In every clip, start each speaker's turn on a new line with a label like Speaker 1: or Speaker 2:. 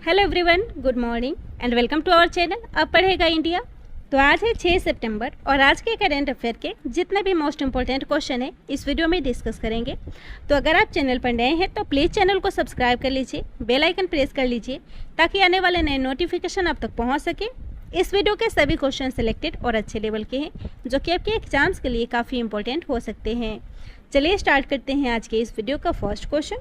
Speaker 1: Hello everyone, good morning and welcome to our channel अब पढ़ेगा India. तो आज है 6 सितंबर और आज के करंट अफेयर के जितने भी मोस्ट इंपॉर्टेंट क्वेश्चन है इस वीडियो में डिस्कस करेंगे। तो अगर आप चैनल पर नए हैं तो प्लीज़ चैनल को सब्सक्राइब कर लीजिए, बेल आइकन प्रेस कर लीजिए ताकि आने वाले नए नोटिफिकेशन आप तक पहुँच सके। इस वीडियो के सभी क्वेश्चन सिलेक्टेड और अच्छे लेवल के हैं जो कि आपके एग्जाम्स के लिए काफ़ी इंपॉर्टेंट हो सकते हैं। चलिए स्टार्ट करते हैं आज के इस वीडियो का फर्स्ट क्वेश्चन।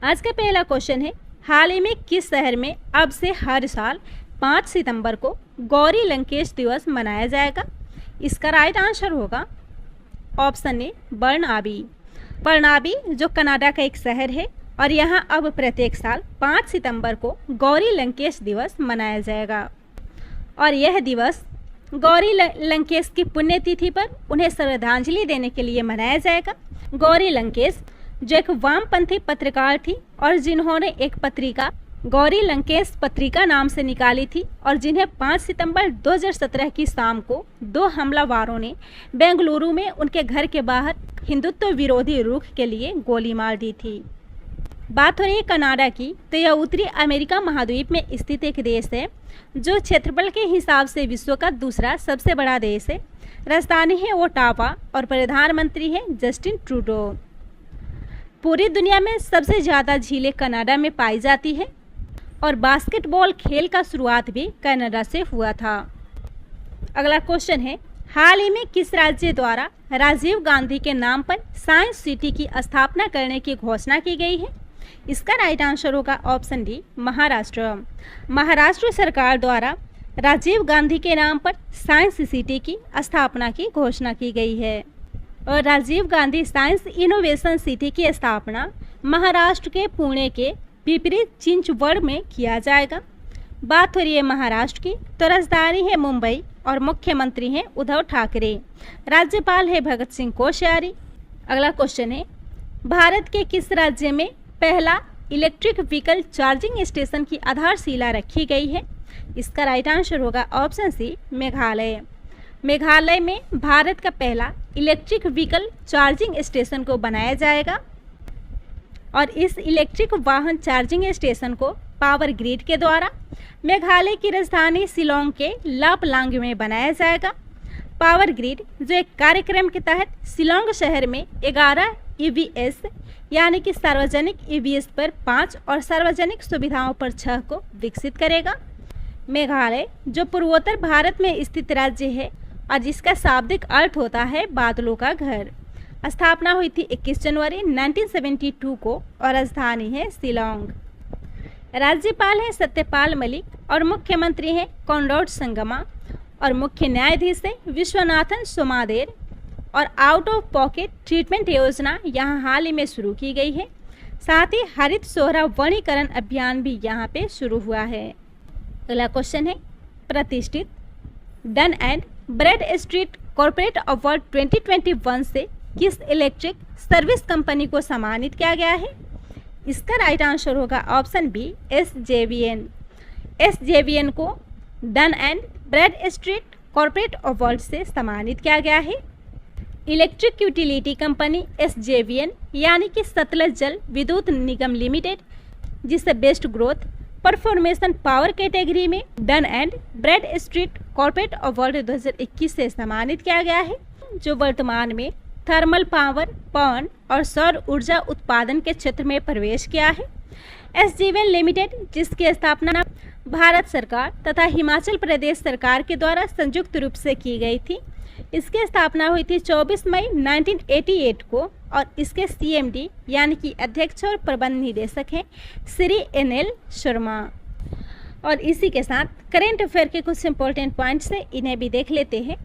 Speaker 1: आज का पहला क्वेश्चन है, हाल ही में किस शहर में अब से हर साल 5 सितंबर को गौरी लंकेश दिवस मनाया जाएगा? इसका राइट आंसर होगा ऑप्शन ए बर्नाबी। बर्नाबी जो कनाडा का एक शहर है और यहाँ अब प्रत्येक साल 5 सितंबर को गौरी लंकेश दिवस मनाया जाएगा और यह दिवस गौरी लंकेश की पुण्यतिथि पर उन्हें श्रद्धांजलि देने के लिए मनाया जाएगा। गौरी लंकेश जो एक वामपंथी पत्रकार थी और जिन्होंने एक पत्रिका गौरी लंकेश पत्रिका नाम से निकाली थी और जिन्हें 5 सितंबर 2017 की शाम को 2 हमलावरों ने बेंगलुरु में उनके घर के बाहर हिंदुत्व विरोधी रुख के लिए गोली मार दी थी। बात हो रही है कनाडा की, तो यह उत्तरी अमेरिका महाद्वीप में स्थित एक देश है जो क्षेत्रफल के हिसाब से विश्व का दूसरा सबसे बड़ा देश है। राजधानी है ओटावा और प्रधानमंत्री है जस्टिन ट्रूडो। पूरी दुनिया में सबसे ज़्यादा झीलें कनाडा में पाई जाती है और बास्केटबॉल खेल का शुरुआत भी कनाडा से हुआ था। अगला क्वेश्चन है, हाल ही में किस राज्य द्वारा राजीव गांधी के नाम पर साइंस सिटी की स्थापना करने की घोषणा की गई है? इसका राइट आंसर होगा ऑप्शन डी महाराष्ट्र। महाराष्ट्र सरकार द्वारा राजीव गांधी के नाम पर साइंस सिटी की स्थापना की घोषणा की गई है और Rajiv Gandhi science innovation city की स्थापना महाराष्ट्र के पुणे के पिपरी चिंचवड़ में किया जाएगा। बात हो रही है महाराष्ट्र की, तो राजधानी है मुंबई और मुख्यमंत्री हैं उद्धव ठाकरे। राज्यपाल है भगत सिंह कोश्यारी। अगला क्वेश्चन है, भारत के किस राज्य में पहला इलेक्ट्रिक व्हीकल चार्जिंग स्टेशन की आधारशिला रखी गई है? इसका राइट आंसर होगा ऑप्शन सी मेघालय। मेघालय में भारत का पहला इलेक्ट्रिक व्हीकल चार्जिंग स्टेशन को बनाया जाएगा और इस इलेक्ट्रिक वाहन चार्जिंग स्टेशन को पावर ग्रिड के द्वारा मेघालय की राजधानी शिलोंग के लापलांग में बनाया जाएगा। पावर ग्रिड जो एक कार्यक्रम के तहत शिलोंग शहर में 11 EVS यानी कि सार्वजनिक EVS पर 5 और सार्वजनिक सुविधाओं पर 6 को विकसित करेगा। मेघालय जो पूर्वोत्तर भारत में स्थित राज्य है और जिसका शाब्दिक अर्थ होता है बादलों का घर। स्थापना हुई थी 21 जनवरी 1972 को और राजधानी है शिलोंग। राज्यपाल है सत्यपाल मलिक और मुख्यमंत्री हैं कॉनराड संगमा और मुख्य न्यायाधीश है विश्वनाथन सोमादेर और आउट ऑफ पॉकेट ट्रीटमेंट योजना यहाँ हाल ही में शुरू की गई है। साथ ही हरित सोहरा वनीकरण अभियान भी यहाँ पे शुरू हुआ है। अगला क्वेश्चन है, प्रतिष्ठित done and Bradstreet corporate award 2021 से किस इलेक्ट्रिक सर्विस कंपनी को सम्मानित किया गया है? इसका राइट आंसर होगा ऑप्शन बी SJVN। SJVN को done and Bradstreet corporate award से सम्मानित किया गया है। इलेक्ट्रिक यूटिलिटी कंपनी SJVN यानी कि सतलज जल विद्युत निगम लिमिटेड, जिसे बेस्ट ग्रोथ परफॉर्मेशन पावर कैटेगरी में done and Bradstreet corporate award 2021 से सम्मानित किया गया है, जो वर्तमान में थर्मल पावर, पवन और सौर ऊर्जा उत्पादन के क्षेत्र में प्रवेश किया है। SJVN लिमिटेड जिसकी स्थापना भारत सरकार तथा हिमाचल प्रदेश सरकार के द्वारा संयुक्त रूप से की गई थी। इसकी स्थापना हुई थी 24 मई 1988 को और इसके CMD यानी कि अध्यक्ष और प्रबंध निदेशक हैं श्री NL शर्मा। और इसी के साथ करेंट अफेयर के कुछ इंपॉर्टेंट पॉइंट्स हैं, इन्हें भी देख लेते हैं,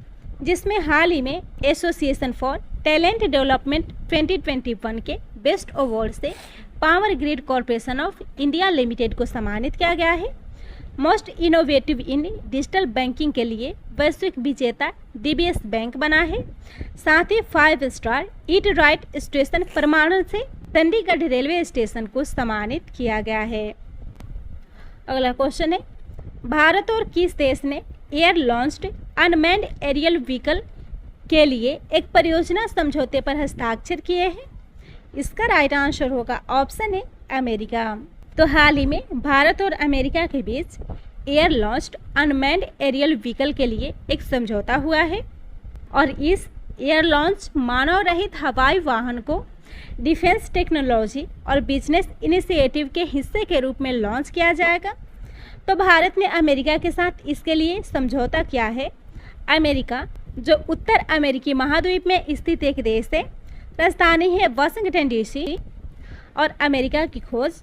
Speaker 1: जिसमें हाल ही में एसोसिएशन फॉर टैलेंट डेवलपमेंट 2021 के बेस्ट अवार्ड से power grid corporation of India limited को सम्मानित किया गया है। मोस्ट इनोवेटिव इन डिजिटल बैंकिंग के लिए वैश्विक विजेता DBS बैंक बना है। साथ ही 5 स्टार ईट राइट स्टेशन प्रमाणन से चंडीगढ़ रेलवे स्टेशन को सम्मानित किया गया है। अगला क्वेश्चन है, भारत और किस देश ने air launched unmanned aerial vehicle के लिए एक परियोजना समझौते पर हस्ताक्षर किए हैं? इसका राइट आंसर होगा ऑप्शन है अमेरिका। तो हाल ही में भारत और अमेरिका के बीच air launched unmanned aerial vehicle के लिए एक समझौता हुआ है और इस एयर लॉन्च मानव रहित हवाई वाहन को डिफेंस टेक्नोलॉजी और बिजनेस इनिशिएटिव के हिस्से के रूप में लॉन्च किया जाएगा। तो भारत ने अमेरिका के साथ इसके लिए समझौता किया है। अमेरिका, जो उत्तर अमेरिकी महाद्वीप में स्थित एक देश है, राजधानी है वाशिंगटन डीसी और अमेरिका की खोज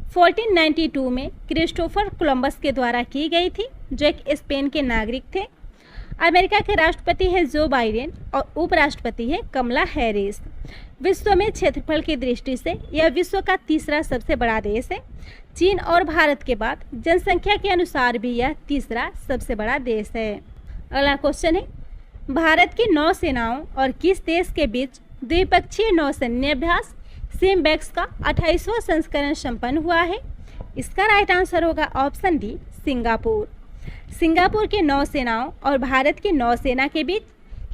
Speaker 1: 1492 में क्रिस्टोफर कोलंबस के द्वारा की गई थी, जो एक स्पेन के नागरिक थे। अमेरिका के राष्ट्रपति है जो बाइडेन और उपराष्ट्रपति है कमला हैरिस। विश्व में क्षेत्रफल की दृष्टि से यह विश्व का तीसरा सबसे बड़ा देश है। चीन और भारत के बाद जनसंख्या के अनुसार भी यह तीसरा सबसे बड़ा देश है। अगला क्वेश्चन है, भारत की नौसेनाओं और किस देश के बीच द्विपक्षीय नौसैन्य अभ्यास सिम्बेक्स का 28वां संस्करण संपन्न हुआ है? इसका राइट आंसर होगा ऑप्शन डी, सिंगापुर। सिंगापुर की नौसेनाओं और भारत की नौसेना के बीच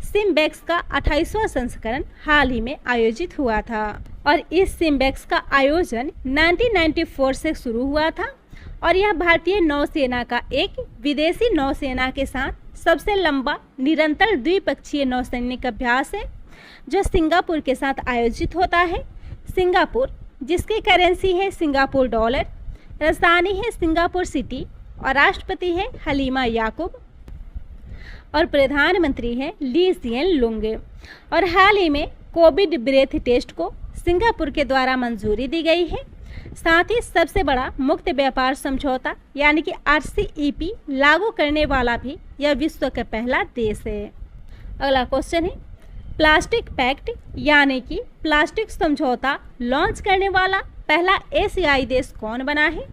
Speaker 1: सिम्बेक्स का 28वां संस्करण हाल ही में आयोजित हुआ था और इस सिम्बेक्स का आयोजन 1994 से शुरू हुआ था और यह भारतीय नौसेना का एक विदेशी नौसेना के साथ सबसे लंबा निरंतर द्विपक्षीय नौसैनिक अभ्यास है जो सिंगापुर के साथ आयोजित होता है। सिंगापुर, जिसकी करेंसी है सिंगापुर डॉलर, राजधानी है सिंगापुर सिटी और राष्ट्रपति है हलीमा याकूब और प्रधानमंत्री है ली सिएन लुंग। और हाल ही में कोविड ब्रेथ टेस्ट को सिंगापुर के द्वारा मंजूरी दी गई है। साथ ही सबसे बड़ा मुक्त व्यापार समझौता यानी कि RCEP लागू करने वाला भी यह विश्व का पहला देश है। अगला क्वेश्चन है, प्लास्टिक पैक्ट यानी कि प्लास्टिक समझौता लॉन्च करने वाला पहला एशियाई देश कौन बना है?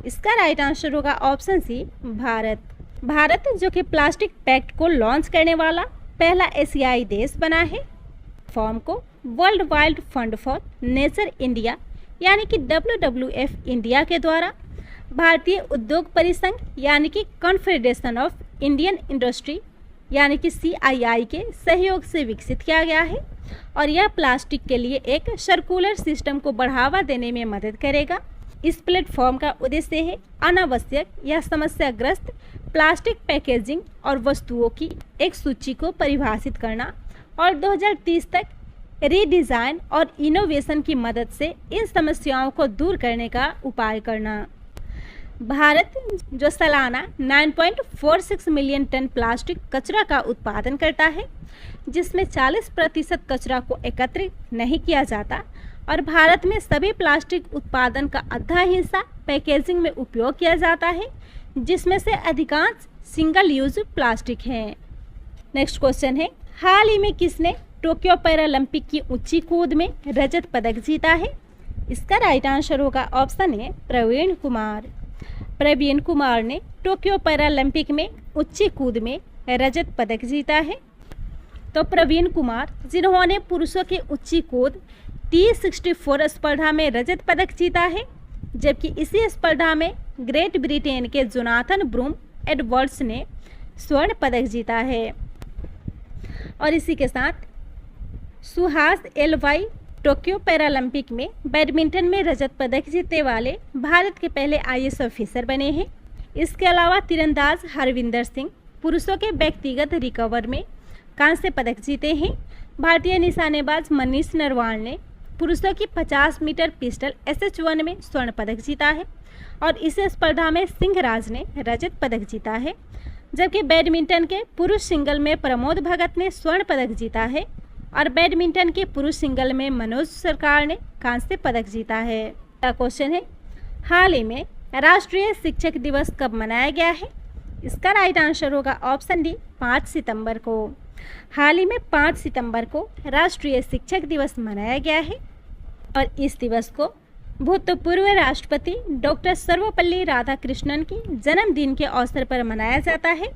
Speaker 1: इसका राइट आंसर होगा ऑप्शन सी, भारत। भारत जो कि प्लास्टिक पैक्ट को लॉन्च करने वाला पहला एशियाई देश बना है। फॉर्म को world wild fund for nature India यानी कि WWF इंडिया के द्वारा भारतीय उद्योग परिसंघ यानी कि कॉन्फेडरेशन ऑफ इंडियन इंडस्ट्री यानी कि CII के सहयोग से विकसित किया गया है और यह प्लास्टिक के लिए एक सर्कुलर सिस्टम को बढ़ावा देने में मदद करेगा। इस प्लेटफॉर्म का उद्देश्य है अनावश्यक या समस्याग्रस्त प्लास्टिक पैकेजिंग और वस्तुओं की एक सूची को परिभाषित करना और 2030 तक रीडिज़ाइन और इनोवेशन की मदद से इन समस्याओं को दूर करने का उपाय करना। भारत जो सालाना 9.46 मिलियन टन प्लास्टिक कचरा का उत्पादन करता है, जिसमें 40% कचरा को एकत्रित नहीं किया जाता और भारत में सभी प्लास्टिक उत्पादन का आधा हिस्सा पैकेजिंग में उपयोग किया जाता है, जिसमें से अधिकांश सिंगल यूज प्लास्टिक है। नेक्स्ट क्वेश्चन है, हाल ही में किसने टोक्यो पैरालंपिक की ऊंची कूद में रजत पदक जीता है? इसका राइट आंसर होगा ऑप्शन ए, प्रवीण कुमार। प्रवीण कुमार ने टोक्यो पैरालंपिक में ऊंची कूद में रजत पदक जीता है। तो प्रवीण कुमार, जिन्होंने पुरुषों के ऊंची कूद T64 स्पर्धा में रजत पदक जीता है, जबकि इसी स्पर्धा में ग्रेट ब्रिटेन के जोनाथन ब्रूम एडवर्ड्स ने स्वर्ण पदक जीता है। और इसी के साथ सुहास एलवाई टोक्यो पैरालंपिक में बैडमिंटन में रजत पदक जीतने वाले भारत के पहले IAS ऑफिसर बने हैं। इसके अलावा तीरंदाज हरविंदर सिंह पुरुषों के व्यक्तिगत रिकवर में कांस्य पदक जीते हैं। भारतीय निशानेबाज मनीष नरवाल ने पुरुषों की 50 मीटर पिस्टल SH1 में स्वर्ण पदक जीता है और इस स्पर्धा में सिंहराज ने रजत पदक जीता है, जबकि बैडमिंटन के पुरुष सिंगल में प्रमोद भगत ने स्वर्ण पदक जीता है और बैडमिंटन के पुरुष सिंगल में मनोज सरकार ने कांस्य पदक जीता है। अगला क्वेश्चन है, हाल ही में राष्ट्रीय शिक्षक दिवस कब मनाया गया है? इसका राइट आंसर होगा ऑप्शन डी, 5 सितंबर को। हाल ही में 5 सितंबर को राष्ट्रीय शिक्षक दिवस मनाया गया है और इस दिवस को भूतपूर्व राष्ट्रपति डॉक्टर सर्वपल्ली राधाकृष्णन की जन्मदिन के अवसर पर मनाया जाता है।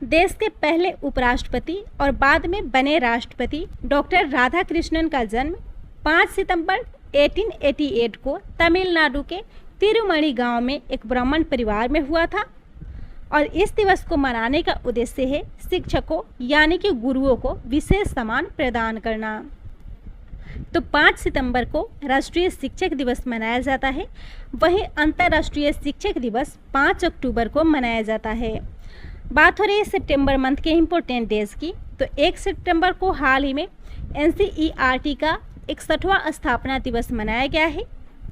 Speaker 1: देश के पहले उपराष्ट्रपति और बाद में बने राष्ट्रपति डॉक्टर राधाकृष्णन का जन्म 5 सितंबर 1888 को तमिलनाडु के तिरुमणी गांव में एक ब्राह्मण परिवार में हुआ था और इस दिवस को मनाने का उद्देश्य है शिक्षकों यानी कि गुरुओं को विशेष सम्मान प्रदान करना। तो 5 सितंबर को राष्ट्रीय शिक्षक दिवस मनाया जाता है। वहीं अंतर्राष्ट्रीय शिक्षक दिवस 5 अक्टूबर को मनाया जाता है। बात हो रही है सितंबर मंथ के इम्पोर्टेंट डेज की, तो 1 सितंबर को हाल ही में NCERT का 61वां स्थापना दिवस मनाया गया है,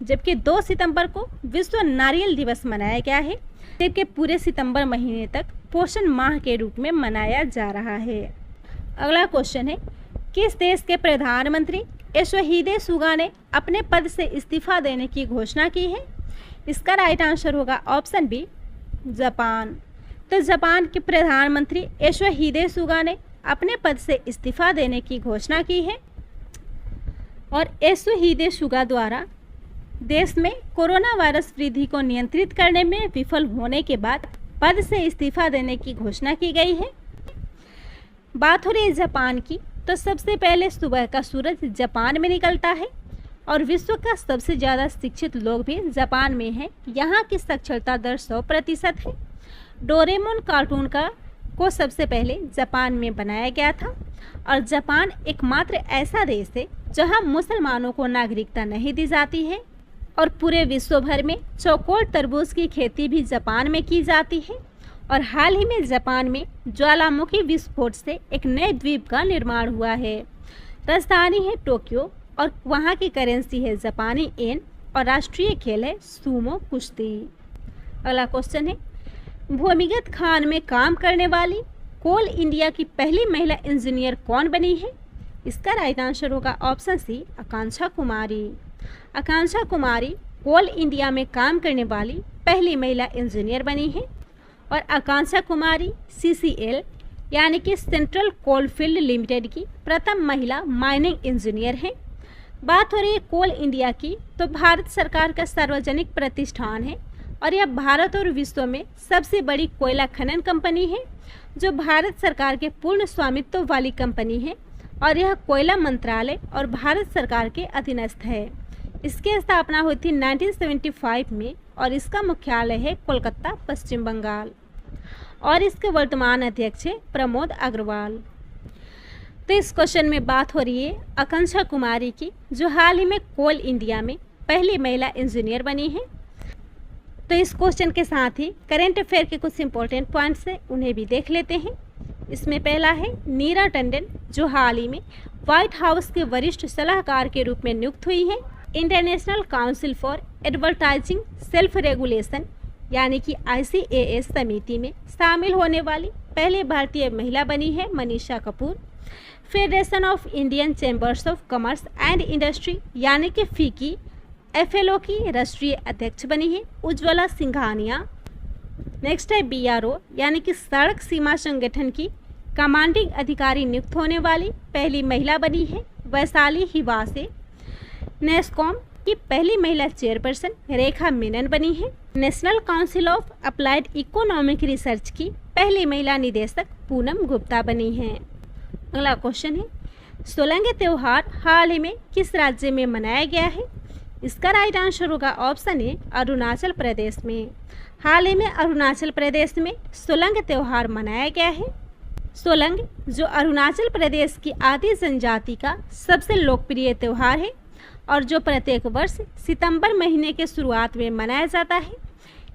Speaker 1: जबकि 2 सितंबर को विश्व नारियल दिवस मनाया गया है, जबकि पूरे सितंबर महीने तक पोषण माह के रूप में मनाया जा रहा है। अगला क्वेश्चन है, किस देश के प्रधानमंत्री योशिहिदे सुगा ने अपने पद से इस्तीफा देने की घोषणा की है? इसका राइट आंसर होगा ऑप्शन बी, जापान। तो जापान के प्रधानमंत्री योशिहिदे सुगा ने अपने पद से इस्तीफा देने की घोषणा की है और योशिहिदे सुगा द्वारा देश में कोरोना वायरस वृद्धि को नियंत्रित करने में विफल होने के बाद पद से इस्तीफा देने की घोषणा की गई है। बात हो रही है जापान की, तो सबसे पहले सुबह का सूरज जापान में निकलता है और विश्व का सबसे ज़्यादा शिक्षित लोग भी जापान में हैं। यहाँ की साक्षरता दर 100% है। डोरेमोन कार्टून को सबसे पहले जापान में बनाया गया था और जापान एकमात्र ऐसा देश है जहाँ मुसलमानों को नागरिकता नहीं दी जाती है और पूरे विश्व भर में चौकोर तरबूज की खेती भी जापान में की जाती है। और हाल ही में जापान में ज्वालामुखी विस्फोट से एक नए द्वीप का निर्माण हुआ है। राजधानी है टोक्यो और वहाँ की करेंसी है जापानी येन और राष्ट्रीय खेल है सूमो कुश्ती। अगला क्वेश्चन है, भूमिगत खान में काम करने वाली कोल इंडिया की पहली महिला इंजीनियर कौन बनी है? इसका राइट आंसर होगा ऑप्शन सी, आकांक्षा कुमारी। आकांक्षा कुमारी कोल इंडिया में काम करने वाली पहली महिला इंजीनियर बनी है और आकांक्षा कुमारी CCL यानी कि सेंट्रल कोलफील्ड लिमिटेड की प्रथम महिला माइनिंग इंजीनियर हैं। बात हो रही है कोल इंडिया की, तो भारत सरकार का सार्वजनिक प्रतिष्ठान है और यह भारत और विश्व में सबसे बड़ी कोयला खनन कंपनी है जो भारत सरकार के पूर्ण स्वामित्व वाली कंपनी है और यह कोयला मंत्रालय और भारत सरकार के अधीनस्थ है। इसकी स्थापना हुई थी 1975 में और इसका मुख्यालय है कोलकाता, पश्चिम बंगाल और इसके वर्तमान अध्यक्ष है प्रमोद अग्रवाल। तो इस क्वेश्चन में बात हो रही है आकांक्षा कुमारी की, जो हाल ही में कोल इंडिया में पहली महिला इंजीनियर बनी है। तो इस क्वेश्चन के साथ ही करेंट अफेयर के कुछ इंपॉर्टेंट पॉइंट्स हैं, उन्हें भी देख लेते हैं। इसमें पहला है नीरा टंडन, जो हाल ही में व्हाइट हाउस के वरिष्ठ सलाहकार के रूप में नियुक्त हुई है। International council for advertising self regulation यानी कि ICAS समिति में शामिल होने वाली पहली भारतीय महिला बनी है Manisha Kapoor. Federation of Indian chambers of commerce and industry यानी कि FICCI FLO की राष्ट्रीय अध्यक्ष बनी है उज्ज्वला सिंघानिया। नेक्स्ट है BRO यानी कि सड़क सीमा संगठन की कमांडिंग अधिकारी नियुक्त होने वाली पहली महिला बनी है वैशाली हिवासे। नेस्कॉम की पहली महिला चेयरपर्सन रेखा मेनन बनी है। National council of applied economic research की पहली महिला निदेशक पूनम गुप्ता बनी है। अगला क्वेश्चन है, सोलंग त्योहार हाल ही में किस राज्य में मनाया गया है? इसका राइट आंसर होगा ऑप्शन ए, अरुणाचल प्रदेश में। हाल ही में अरुणाचल प्रदेश में सोलंग त्योहार मनाया गया है। सोलंग जो अरुणाचल प्रदेश की आदि जनजाति का सबसे लोकप्रिय त्यौहार है और जो प्रत्येक वर्ष सितंबर महीने के शुरुआत में मनाया जाता है।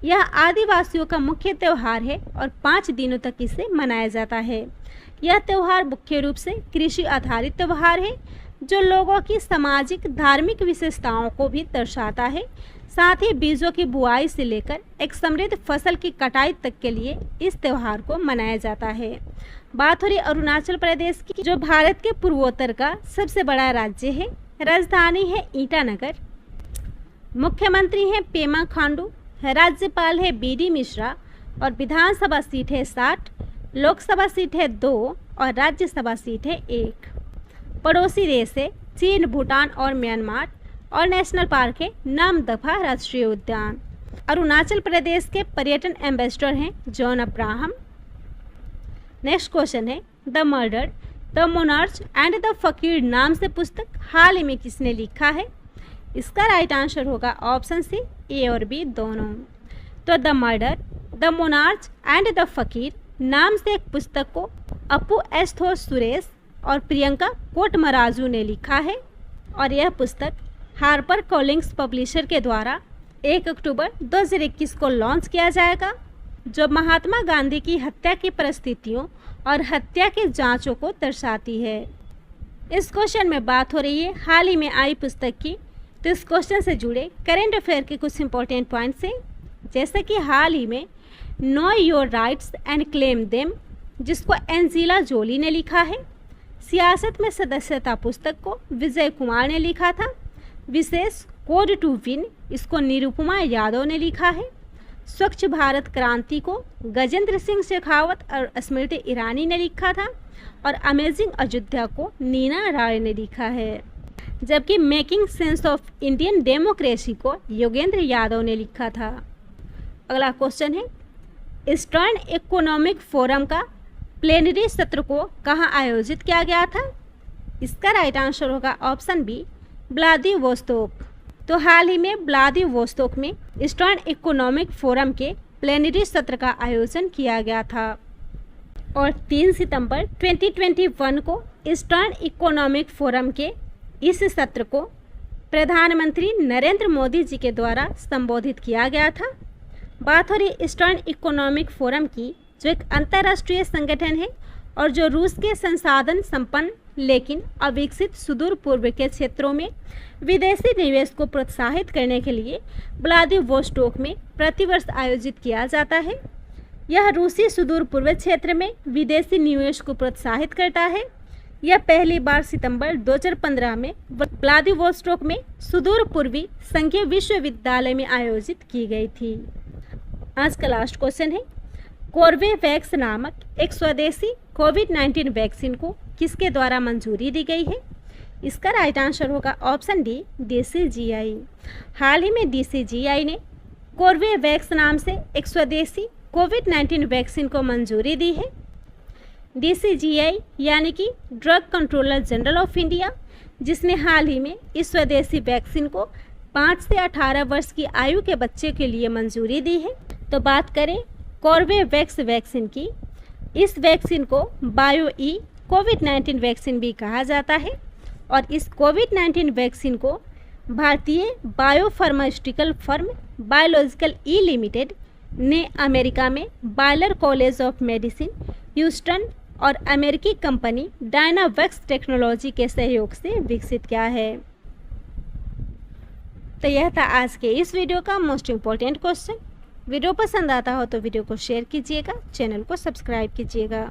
Speaker 1: यह आदिवासियों का मुख्य त्यौहार है और 5 दिनों तक इसे मनाया जाता है। यह त्यौहार मुख्य रूप से कृषि आधारित त्यौहार है जो लोगों की सामाजिक धार्मिक विशेषताओं को भी दर्शाता है। साथ ही बीजों की बुआई से लेकर एक समृद्ध फसल की कटाई तक के लिए इस त्यौहार को मनाया जाता है। बात हो रही अरुणाचल प्रदेश की, जो भारत के पूर्वोत्तर का सबसे बड़ा राज्य है। राजधानी है ईटानगर। मुख्यमंत्री हैं पेमा खांडू। राज्यपाल है BD मिश्रा और विधानसभा सीट है 60, लोकसभा सीट है 2 और राज्यसभा सीट है 1। पड़ोसी देश है चीन, भूटान और म्यांमार और नेशनल पार्क है नामदफा राष्ट्रीय उद्यान। अरुणाचल प्रदेश के पर्यटन एम्बेसडर हैं जॉन अब्राहम। नेक्स्ट क्वेश्चन है, the murder the monarch and the फकीर नाम से पुस्तक हाल ही में किसने लिखा है? इसका राइट आंसर होगा ऑप्शन सी, ए और बी दोनों। तो the murder the monarch and the फकीर नाम से एक पुस्तक को अपू एस्थोस सुरेश और प्रियंका कोटमराजू ने लिखा है। और यह पुस्तक हार्पर कॉलिंग्स पब्लिशर के द्वारा 1 अक्टूबर 2021 को लॉन्च किया जाएगा, जो महात्मा गांधी की हत्या की परिस्थितियों और हत्या के जांचों को दर्शाती है। इस क्वेश्चन में बात हो रही है हाल ही में आई पुस्तक की, तो इस क्वेश्चन से जुड़े करेंट अफेयर के कुछ इंपॉर्टेंट पॉइंट्स हैं, जैसे कि हाल ही में know your rights and claim them, जिसको एंजीला जोली ने लिखा है। सियासत में सदस्यता पुस्तक को विजय कुमार ने लिखा था। विशेष कोड टू विन, इसको निरुपमा यादव ने लिखा है। स्वच्छ भारत क्रांति को गजेंद्र सिंह शेखावत और स्मृति ईरानी ने लिखा था और अमेजिंग अयोध्या को नीना राय ने लिखा है। जबकि making sense of Indian democracy को योगेंद्र यादव ने लिखा था। अगला क्वेश्चन है ईस्टर्न इकोनॉमिक फोरम का प्लेनरी सत्र को कहाँ आयोजित किया गया था? इसका राइट आंसर होगा ऑप्शन बी, व्लादिवोस्तोक। तो हाल ही में व्लादिवोस्तोक में ईस्टर्न इकोनॉमिक फोरम के प्लेनरी सत्र का आयोजन किया गया था और 3 सितंबर 2021 को ईस्टर्न इकोनॉमिक फोरम के इस सत्र को प्रधानमंत्री नरेंद्र मोदी जी के द्वारा संबोधित किया गया था। बात हो रही ईस्टर्न इकोनॉमिक फोरम की, जो एक अंतर्राष्ट्रीय संगठन है और जो रूस के संसाधन संपन्न लेकिन अविकसित सुदूर पूर्व के क्षेत्रों में विदेशी निवेश को प्रोत्साहित करने के लिए व्लादिवोस्टोक में प्रतिवर्ष आयोजित किया जाता है। यह रूसी सुदूर पूर्व क्षेत्र में विदेशी निवेश को प्रोत्साहित करता है। यह पहली बार सितंबर 2015 में व्लादिवोस्टोक में सुदूर पूर्वी संघीय विश्वविद्यालय में आयोजित की गई थी। आज का लास्ट क्वेश्चन है कोर्बेवैक्स नामक एक स्वदेशी कोविड-19 वैक्सीन को किसके द्वारा मंजूरी दी गई है? इसका राइट आंसर होगा ऑप्शन डी, DCGI। हाल ही में DCGI ने कोर्बेवैक्स नाम से एक स्वदेशी कोविड-19 वैक्सीन को मंजूरी दी है। DCGI यानी कि drug controller general of India, जिसने हाल ही में इस स्वदेशी वैक्सीन को 5 से 18 वर्ष की आयु के बच्चे के लिए मंजूरी दी है। तो बात करें कोर्बेवैक्स वैक्सीन की, इस वैक्सीन को बायो-ई कोविड-19 वैक्सीन भी कहा जाता है और इस कोविड-19 वैक्सीन को भारतीय बायोफार्मास्यूटिकल फर्म बायोलॉजिकल ई लिमिटेड ने अमेरिका में boiler college of medicine Houston और अमेरिकी कंपनी डायनावैक्स टेक्नोलॉजी के सहयोग से विकसित किया है। तो यह था आज के इस वीडियो का मोस्ट इम्पोर्टेंट क्वेश्चन। वीडियो पसंद आता हो तो वीडियो को शेयर कीजिएगा, चैनल को सब्सक्राइब कीजिएगा।